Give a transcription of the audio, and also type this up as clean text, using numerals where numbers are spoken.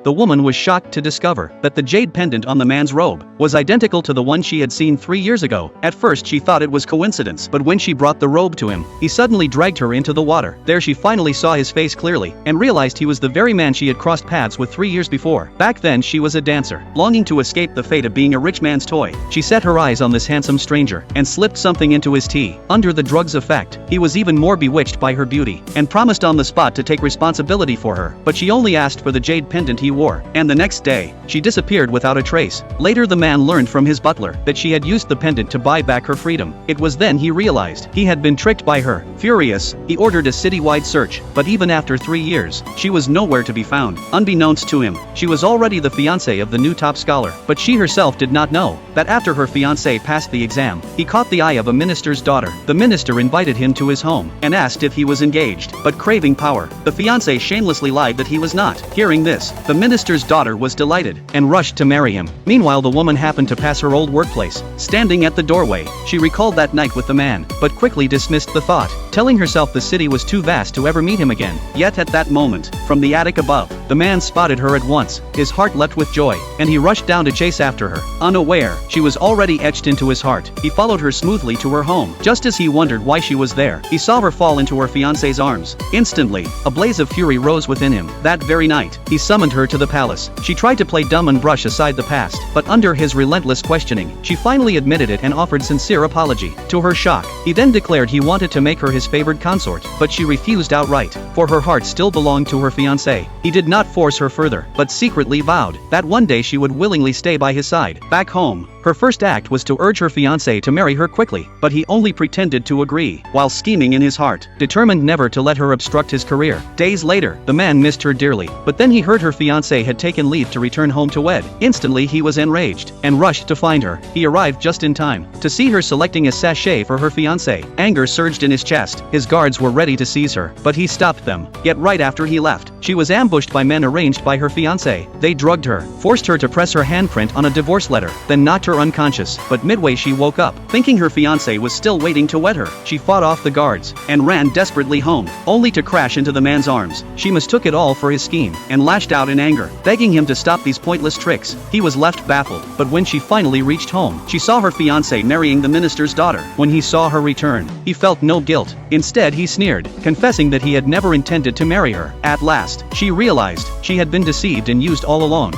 the woman was shocked to discover that the jade pendant on the man's robe was identical to the one she had seen 3 years ago. At first she thought it was coincidence, but when she brought the robe to him, he suddenly dragged her into the water. There she finally saw his face clearly, and realized he was the very man she had crossed paths with 3 years before. Back then she was a dancer, longing to escape the fate of being a rich man's toy. She set her eyes on this handsome stranger, and slipped something into his tea. Under the drug's effect, he was even more bewitched by her beauty, and promised on the spot to take responsibility for her, but she only asked for the jade pendant he wore, and the next day, she disappeared without a trace. Later the man learned from his butler that she had used the pendant to buy back her freedom. It was then he realized he had been tricked by her. Furious, he ordered a citywide search, but even after 3 years, she was nowhere to be found. Unbeknownst to him, she was already the fiancé of the new top scholar, but she herself did not know that after her fiancé passed the exam, he caught the eye of a minister's daughter. The minister invited him to his home, and asked if he was engaged, but craving power, the fiancé shamelessly lied that he was not. Hearing this, the minister's daughter was delighted, and rushed to marry him. Meanwhile the woman happened to pass her old workplace. Standing at the doorway, she recalled that night with the man, but quickly dismissed the thought, telling herself the city was too vast to ever meet him again. Yet at that moment, from the attic above, the man spotted her at once. His heart leapt with joy, and he rushed down to chase after her. Unaware, she was already etched into his heart. He followed her smoothly to her home. Just as he wondered why she was there, he saw her fall into her fiancé's arms. Instantly, a blaze of fury rose within him. That very night, he summoned her to the palace. She tried to play dumb and brush aside the past, but under his relentless questioning, she finally admitted it and offered sincere apology. To her shock, he then declared he wanted to make her his favored consort, but she refused outright, for her heart still belonged to her fiancé. He did not force her further, but secretly vowed that one day she would willingly stay by his side. Back home, her first act was to urge her fiancé to marry her quickly, but he only pretended to agree, while scheming in his heart, determined never to let her obstruct his career. Days later, the man missed her dearly, but then he heard her fiancé had taken leave to return home to wed. Instantly he was enraged, and rushed to find her. He arrived just in time to see her selecting a sachet for her fiancé. Anger surged in his chest. His guards were ready to seize her, but he stopped them. Yet right after he left, she was ambushed by men arranged by her fiancé. They drugged her, forced her to press her handprint on a divorce letter, then knocked her unconscious. But midway she woke up, thinking her fiancé was still waiting to wed her. She fought off the guards, and ran desperately home, only to crash into the man's arms. She mistook it all for his scheme, and lashed out in anger, begging him to stop these pointless tricks. He was left baffled, but when she finally reached home, she saw her fiancé marrying the minister's daughter. When he saw her return, he felt no guilt. Instead he sneered, confessing that he had never intended to marry her. At last, she realized she had been deceived and used all along.